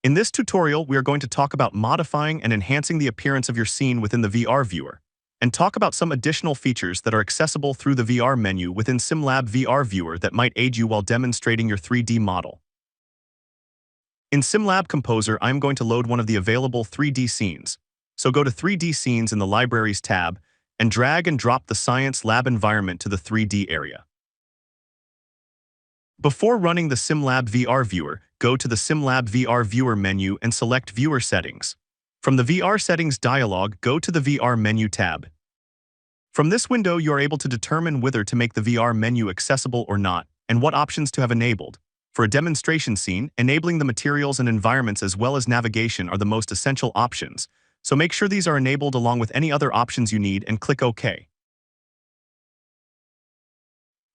In this tutorial, we are going to talk about modifying and enhancing the appearance of your scene within the VR viewer, and talk about some additional features that are accessible through the VR menu within SimLab VR Viewer that might aid you while demonstrating your 3D model. In SimLab Composer, I'm going to load one of the available 3D scenes. So go to 3D Scenes in the Libraries tab and drag and drop the Science Lab environment to the 3D area. Before running the SimLab VR Viewer, go to the SimLab VR Viewer menu and select Viewer Settings. From the VR Settings dialog, go to the VR Menu tab. From this window, you are able to determine whether to make the VR menu accessible or not, and what options to have enabled. For a demonstration scene, enabling the materials and environments as well as navigation are the most essential options, so make sure these are enabled along with any other options you need and click OK.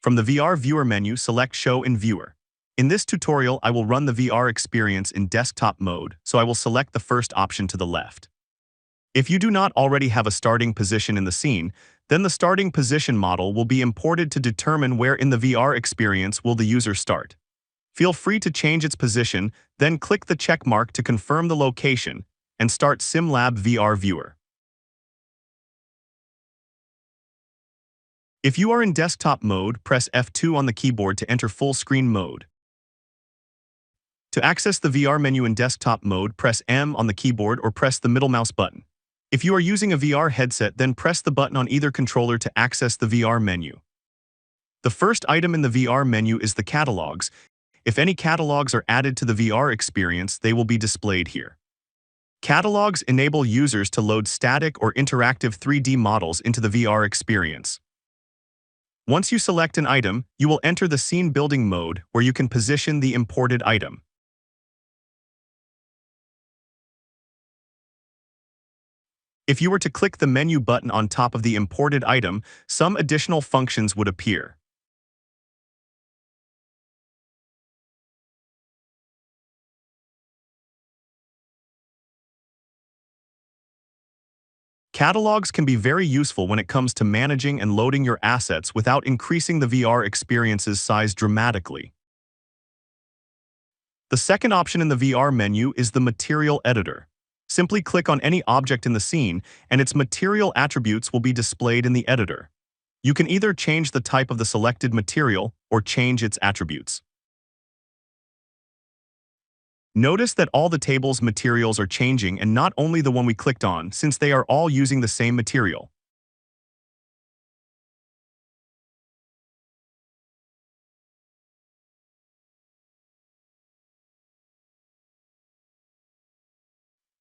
From the VR Viewer menu, select Show in Viewer. In this tutorial, I will run the VR experience in desktop mode, so I will select the first option to the left. If you do not already have a starting position in the scene, then the starting position model will be imported to determine where in the VR experience will the user start. Feel free to change its position, then click the check mark to confirm the location, and start SimLab VR Viewer. If you are in desktop mode, press F2 on the keyboard to enter full screen mode. To access the VR menu in desktop mode, press M on the keyboard or press the middle mouse button. If you are using a VR headset, then press the button on either controller to access the VR menu. The first item in the VR menu is the catalogs. If any catalogs are added to the VR experience, they will be displayed here. Catalogs enable users to load static or interactive 3D models into the VR experience. Once you select an item, you will enter the scene building mode where you can position the imported item. If you were to click the menu button on top of the imported item, some additional functions would appear. Catalogs can be very useful when it comes to managing and loading your assets without increasing the VR experience's size dramatically. The second option in the VR menu is the Material Editor. Simply click on any object in the scene, and its material attributes will be displayed in the editor. You can either change the type of the selected material or change its attributes. Notice that all the table's materials are changing and not only the one we clicked on, since they are all using the same material.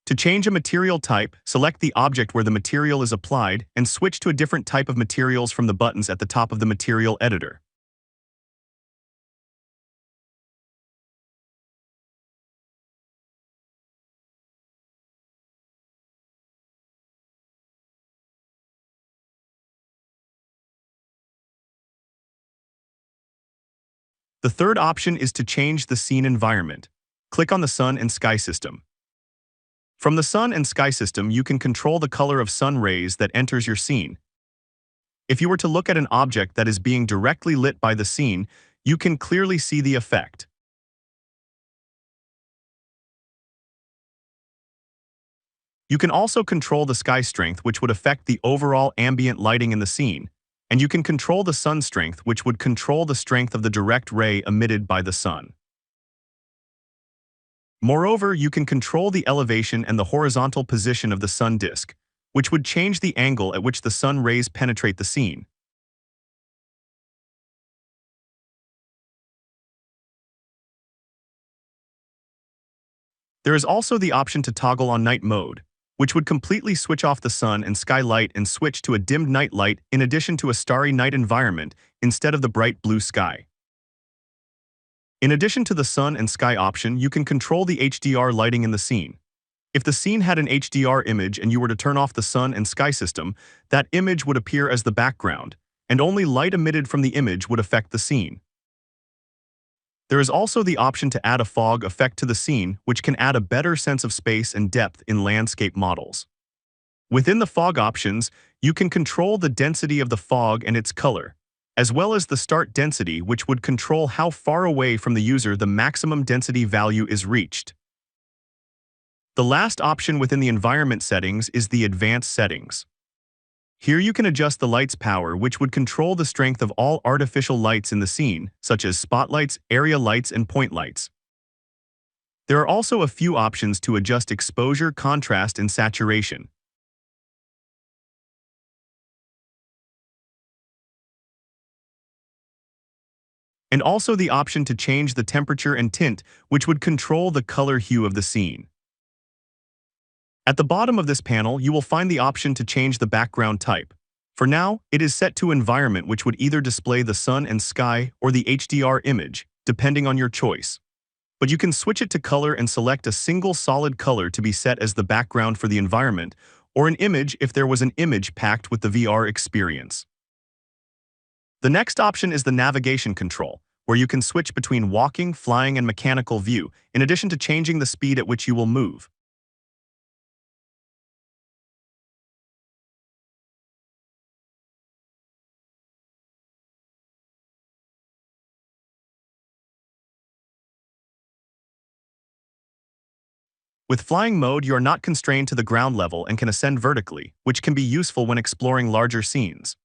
To change a material type, select the object where the material is applied and switch to a different type of materials from the buttons at the top of the material editor. The third option is to change the scene environment. Click on the sun and sky system. From the sun and sky system, you can control the color of sun rays that enters your scene. If you were to look at an object that is being directly lit by the scene, you can clearly see the effect. You can also control the sky strength, which would affect the overall ambient lighting in the scene, and you can control the sun strength, which would control the strength of the direct ray emitted by the sun. Moreover, you can control the elevation and the horizontal position of the sun disk, which would change the angle at which the sun rays penetrate the scene. There is also the option to toggle on night mode, which would completely switch off the sun and sky light and switch to a dimmed night light in addition to a starry night environment instead of the bright blue sky. In addition to the sun and sky option, you can control the HDR lighting in the scene. If the scene had an HDR image and you were to turn off the sun and sky system, that image would appear as the background, and only light emitted from the image would affect the scene. There is also the option to add a fog effect to the scene, which can add a better sense of space and depth in landscape models. Within the fog options, you can control the density of the fog and its color, as well as the start density, which would control how far away from the user the maximum density value is reached. The last option within the environment settings is the advanced settings. Here you can adjust the light's power, which would control the strength of all artificial lights in the scene, such as spotlights, area lights, and point lights. There are also a few options to adjust exposure, contrast, and saturation. And also the option to change the temperature and tint, which would control the color hue of the scene. At the bottom of this panel, you will find the option to change the background type. For now, it is set to environment, which would either display the sun and sky or the HDR image, depending on your choice. But you can switch it to color and select a single solid color to be set as the background for the environment, or an image if there was an image packed with the VR experience. The next option is the navigation control, where you can switch between walking, flying, and mechanical view, in addition to changing the speed at which you will move. With flying mode, you are not constrained to the ground level and can ascend vertically, which can be useful when exploring larger scenes.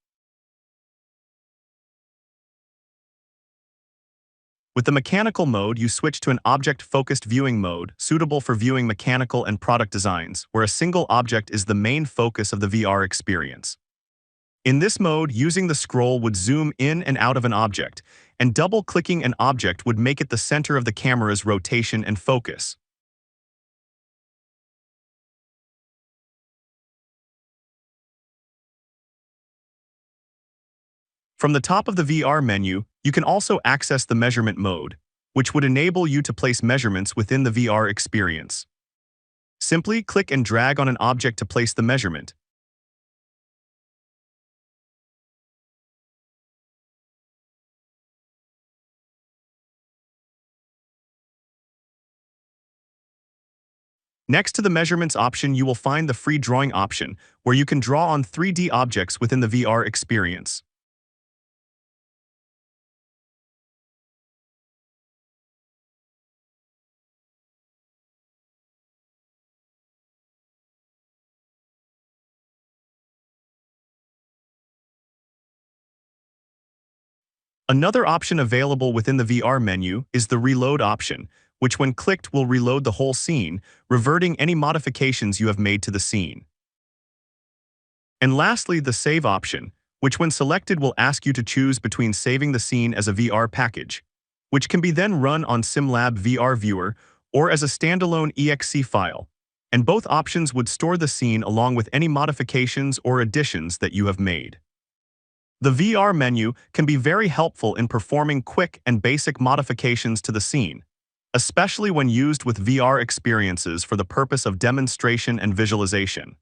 With the mechanical mode, you switch to an object-focused viewing mode, suitable for viewing mechanical and product designs, where a single object is the main focus of the VR experience. In this mode, using the scroll would zoom in and out of an object, and double-clicking an object would make it the center of the camera's rotation and focus. From the top of the VR menu, you can also access the measurement mode, which would enable you to place measurements within the VR experience. Simply click and drag on an object to place the measurement. Next to the measurements option, you will find the free drawing option, where you can draw on 3D objects within the VR experience. Another option available within the VR menu is the reload option, which when clicked will reload the whole scene, reverting any modifications you have made to the scene. And lastly, the save option, which when selected will ask you to choose between saving the scene as a VR package, which can be then run on SimLab VR Viewer or as a standalone exe file, and both options would store the scene along with any modifications or additions that you have made. The VR menu can be very helpful in performing quick and basic modifications to the scene, especially when used with VR experiences for the purpose of demonstration and visualization.